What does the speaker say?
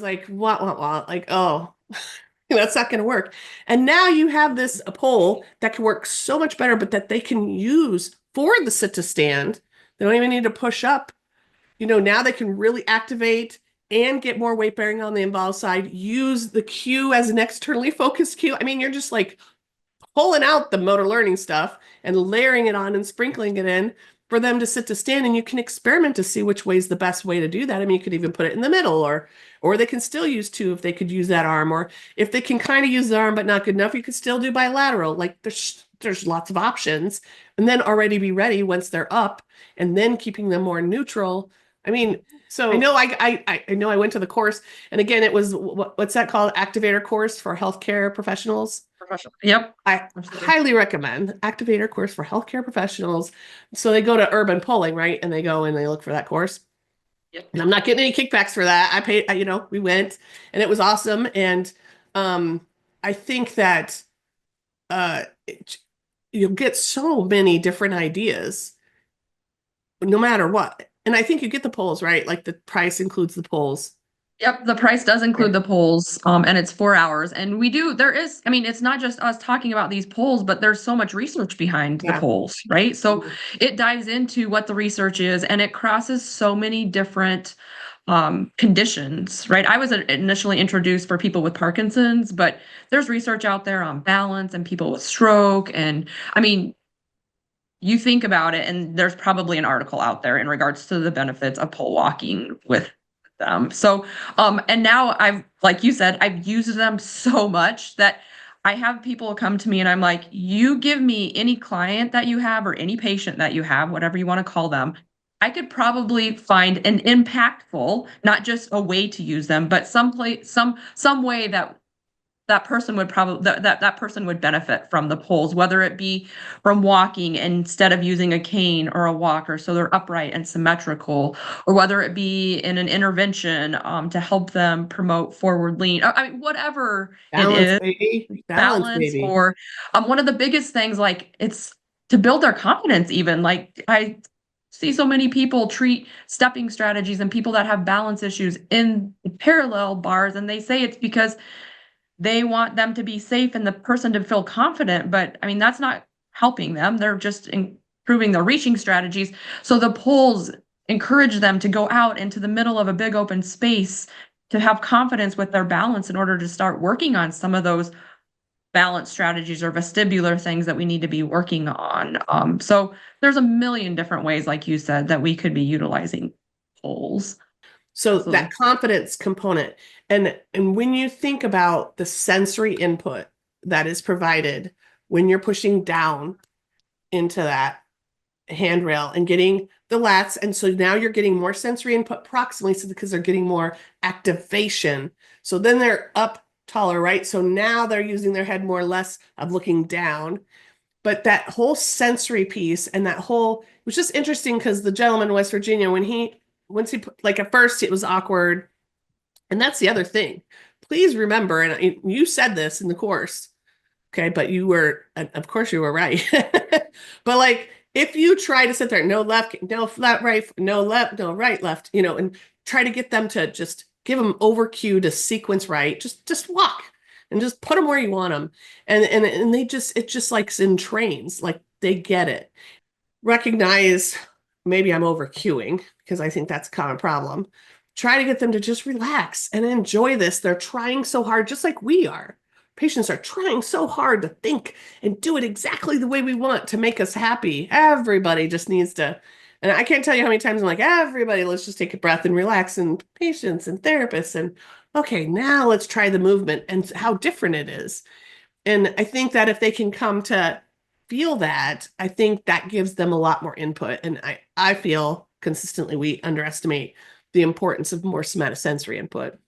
was like, what? Like, oh, that's not going to work. And now you have this a pole that can work so much better, but that they can use for the sit to stand. They don't even need to push up. Now they can really activate and get more weight bearing on the involved side, use the cue as an externally focused cue. I mean, you're just like pulling out the motor learning stuff and layering it on and sprinkling it in for them to sit to stand, and you can experiment to see which way is the best way to do that. I mean, you could even put it in the middle, or they can still use two if they could use that arm, or if they can kind of use the arm but not good enough, you could still do bilateral. Like there's lots of options, and then already be ready once they're up, and then keeping them more neutral. I mean, so I know I know I went to the course, and again, it was what's that called? Activator course for healthcare professionals. Professional. Yep. I Absolutely. highly recommend Activator course for healthcare professionals. So they go to Urban Polling, right? And they go and they look for that course. Yep. And I'm not getting any kickbacks for that. I paid, we went and it was awesome. And I think that uh, you'll get so many different ideas no matter what. And I think you get the polls, right? Like the price includes the polls. Yep, the price does include the polls, and it's 4 hours. And I mean, it's not just us talking about these polls, but there's so much research behind the Yeah. polls, right? So it dives into what the research is, and it crosses so many different conditions, right? I was initially introduced for people with Parkinson's, but there's research out there on balance and people with stroke. And I mean, you think about it, and there's probably an article out there in regards to the benefits of pole walking with them. So, and now like you said, I've used them so much that I have people come to me and I'm like, you give me any client that you have or any patient that you have, whatever you want to call them. I could probably find an impactful, not just a way to use them, but some way that that person would probably that person would benefit from the poles, whether it be from walking instead of using a cane or a walker, so they're upright and symmetrical, or whether it be in an intervention to help them promote forward lean. I mean, whatever it Balance, is, baby. Balance, balance, baby. or one of the biggest things, like it's to build their confidence. Even like I see so many people treat stepping strategies and people that have balance issues in parallel bars, and they say it's because they want them to be safe and the person to feel confident, but I mean, that's not helping them. They're just improving their reaching strategies. So the poles encourage them to go out into the middle of a big open space to have confidence with their balance in order to start working on some of those balance strategies or vestibular things that we need to be working on. So there's a million different ways, like you said, that we could be utilizing poles. So So that confidence component, and when you think about the sensory input that is provided when you're pushing down into that handrail and getting the lats, and so now you're getting more sensory input proximally, so because they're getting more activation. So then they're up taller, right? So now they're using their head more or less of looking down. But that whole sensory piece and that whole, it was just interesting because the gentleman in West Virginia, once he put, like at first it was awkward. And that's the other thing. Please remember, and you said this in the course, okay, but of course you were right. But like, if you try to sit there, no left, no flat right, no left, no right, left, and try to get them to just give them over cue to sequence right, just walk and just put them where you want them. And it just like in trains, like they get it. Recognize maybe I'm over cueing because I think that's a common problem. Try to get them to just relax and enjoy this. They're trying so hard, just like we are. Patients are trying so hard to think and do it exactly the way we want to make us happy. Everybody just needs to, and I can't tell you how many times I'm like, everybody, let's just take a breath and relax, and patients and therapists, and okay, now let's try the movement and how different it is. And I think that if they can come to feel that, I think that gives them a lot more input. And I feel consistently we underestimate the importance of more somatosensory input.